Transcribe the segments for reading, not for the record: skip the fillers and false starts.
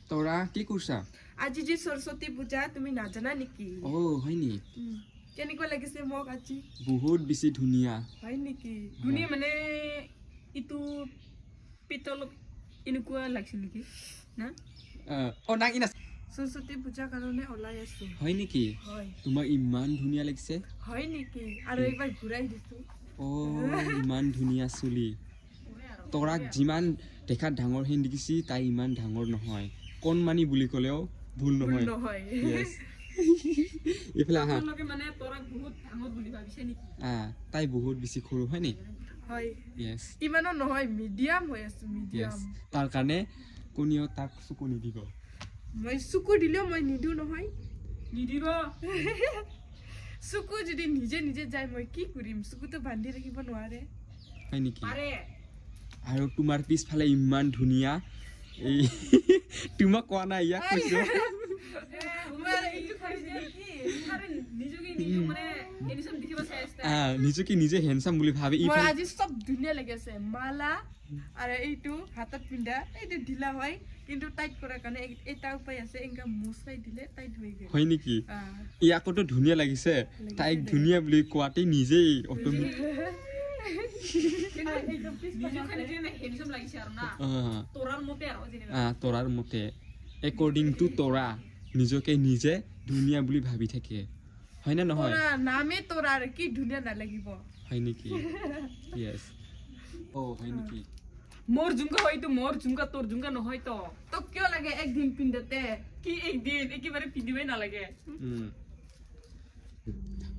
তোৰা কি কৰছা আজি যে সৰস্বতী পূজা তুমি নাজানা নেকি ও হয় নি কেনেকুৱা লাগিছে মোক আজি বহুত বেছি ধুনিয়া হয় নেকি ধুনিয়া মানে ইটো পিতল এনেকুৱা লাগিছে নেকি না ও না ইনা সৰস্বতী পূজা কাৰণে ওলাই আছো হয় নেকি হয় তোমাক ইমান ধুনিয়া লাগিছে হয় নেকি আৰু একবাৰ ঘূৰাই দিছো ও ইমান ধুনিয়া চুলি তোৰাক যিমান দেখাত ডাঙৰ হেন দেখিছি তাই ইমান ডাঙৰ নহয় কণমানি বুলি ক'লেও ভুল নহয় নহয় yes ইফালে আহা লগে মানে তোৰাক বহুত ডাঙৰ বুলি ভাবিছে নেকি তাই বহুত বেছি সৰু হয় নি হয় yes ইমানো নহয় মিডিয়াম হৈ আছে yes মিডিয়াম তাৰ কাৰণে কোনিও তাক চকু নিদিব মই চকু দিলেও মই নিদু নহয় নিদিব চকু যদি নিজে নিজে যায় মই কি কৰিম চকুটো বান্ধি ৰাখিব নোৱাৰে হয় নেকি পাৰে আৰু তোমাৰ পিছফালে ইমান ধুনিয়া এই তোমাক কোৱা নাই ইয়াক কৈছো নিজকে নিজে হেণ্ডসাম বুলি ভাবি মই আজি সব ধুনীয়া লাগিছে মালা আৰু এইটো হাতত পিন্ধা এইটো ঢিলা হয় কিন্তু টাইট কৰাৰ কাৰণে এটা উপায় আছে এনেকা মুছাই দিলে টাইট হৈ গ'ল হয় নেকি ইয়াকতো ধুনীয়া লাগিছে তাইক ধুনীয়া বুলি কোৱাতেই নিজেই অট'মেটিক তোৰাৰ মতে একৰ্ডিং টু তোৰা নিজকে নিজে ধুনীয়া বুলি ভাবি থাকে হয় না নহয় নামে তোৰাৰ কি ধুনীয়া নালাগিব হয় নেকি yes ও হয় নেকি মোৰ ঝুমকা হয়তো মোৰ ঝুমকা তোৰ ঝুমকা নহয় তো তোক কিয় লাগে একদিন পিন্ধতে কি একদিন একেবাৰে পিন্ধিবই নালাগে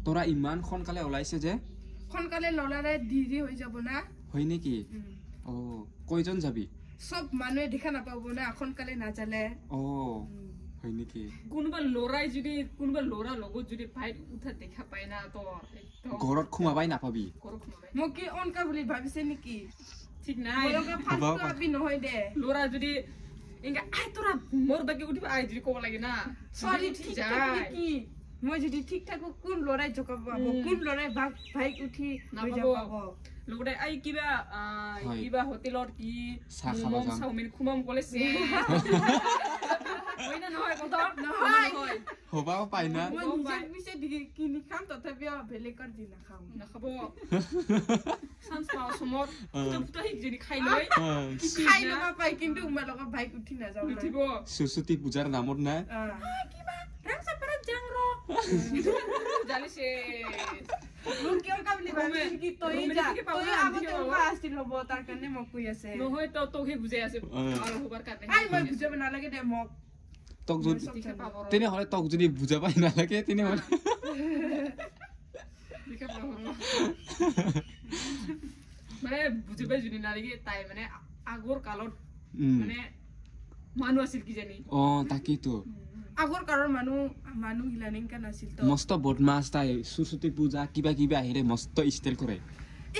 তোৰা ইমান সোনকালে ওলাইছে যে সোনকালে নলাৰে দেৰি হৈ যাব না হয় নেকি ও কয়জন যাবি সব মানুহে দেখা নাপাব না সোনকালে নাজালে ও হয় নেকি কোনোবা লৰাই যদি কোনোবা লৰা লগত যদি ফাইট উঠা দেখা পায় না তো ঘৰত খুমাবাই নাপাবি মোক কি অনকা বুলি ভাবিছে নেকি ঠিক নাই আপি নহয় দে লৰা যদি এনেকা আই তোৰা মোৰ বাকি উঠিব আই যদি ক'ব লাগে না সৰি ঠিক কি মই যদি ঠিক থাকো কোন লৰাই জকাব পাব কোন লৰাই ভাইক উঠি নাপাব লগতে আই কিবা হোটেলত কি মম চাওমিন খুমাম কলেছে হয় না নহয় কথা নহয় হবাও পাই না মই নিজে পিছে কিনি খাম তথাপিও বেলেগৰ দি নাখাব চান্স পাও সমত পুটা হিক যদি খাই লয় খাই লবা পাই কিন্তু উমাৰ লগত ভাইক উঠি নাযাও উঠিব সৰস্বতী পূজাৰ নামত না কিবা ৰামসা পৰা জাংৰ জালিছে মোক কিয় কাবলি ভাবিছ কি তই যা তই আগতে উবা আছিল হ'ব তাৰ কাৰণে মোক কৈ আছে নহয় তো তোকে বুজাই আছে আৰু হবাৰ কাৰণে আই মই বুজাব নালাগে দে মোক তক যদি তেনেহ'লে তক যদি বুজাবাই নালাগে তেনেহ'লে মানে বুজিবাই যদি নালাগে তাই মানে আগৰ কালত মানে মানুহ আছিল কি জানি তাকেইতো আগৰ কালৰ মানুহ হিলানিংকা নাছিল তো মস্ত বদমাছ তাই সৰস্বতী পূজা কিবা কিবা আহিলে মস্ত ষ্টাইল কৰে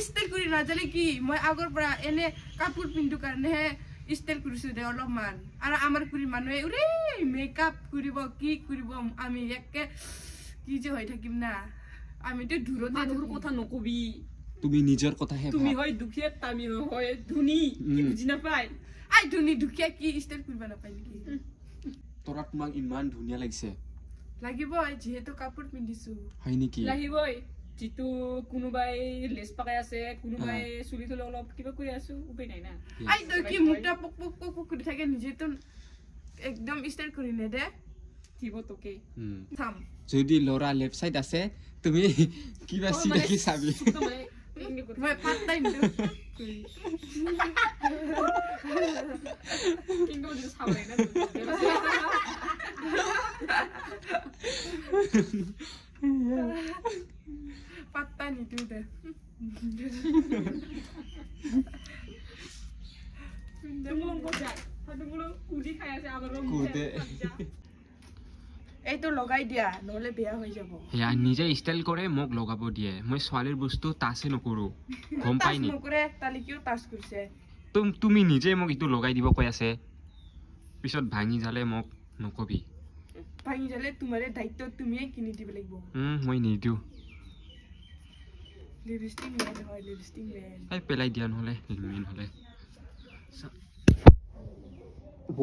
ষ্টাইল কৰি নাজানে কি মই আগৰ পৰা এনে কাপোৰ পিন্ধু কাৰণেহে ষ্টাইল কৰিছো দে অলপমান আৰু আমাৰ কুৰি মানুহে উৰে মেকআপ কৰিব কি কৰিব আমি একে কি যে হৈ থাকিম না আমিতো দূৰত মানুহৰ কথা নকবি তুমি নিজৰ কথাহে তুমি হয় দুখীয়া আমি হয় ধনী কি বুজি নাপায় আই ধনী দুখীয়া কি ষ্টাইল কৰিব নাপায় নেকি তোৰা তোমাক ইমান ধুনীয়া লাগিছে লাগিব যিহেতু কাপোৰ পিন্ধিছো হয় নেকি লাগিবই जितु कुनुबाई लेस पकाय আছে कुनुबाई চুলি থলে অলপ কিবা কৰি আছো উপায় নাই না আই তো কি মুটা পক পক পক পক কৰি থাকে নিজে তো একদম স্টাইল কৰি নে দে থিব তোকে থাম যদি লৰা লেফট সাইড আছে তুমি কিবা সিধা কি চাবি মই পাত্তাই নিদু কিংগো যদি চাবলে না পাত্তা নিদু দে তুমি কোজা তুমি কুদি খাই আছে আমার কুদে এই তো লগাই দিয়া নহলে বেয়া হৈ যাব ইয়া নিজে স্টাইল কৰে মোক লগাব দিয়ে মই সোৱালিৰ বস্তু তাছে নকৰো গম পাই নি নকৰে তালি কিও টাচ কৰিছে তুমি নিজে মোক ইটো লগাই দিব কৈ আছে পিছত ভাঙি যালে মোক নকবি ভাঙি যালে তোমাৰে দায়িত্ব তুমিয়ে কিনি দিব লাগিব মই নিদিও লিপষ্টিক মেন হয় লিপষ্টিক মেন এই পেলাই দিয়া নহলে মেন হলে ব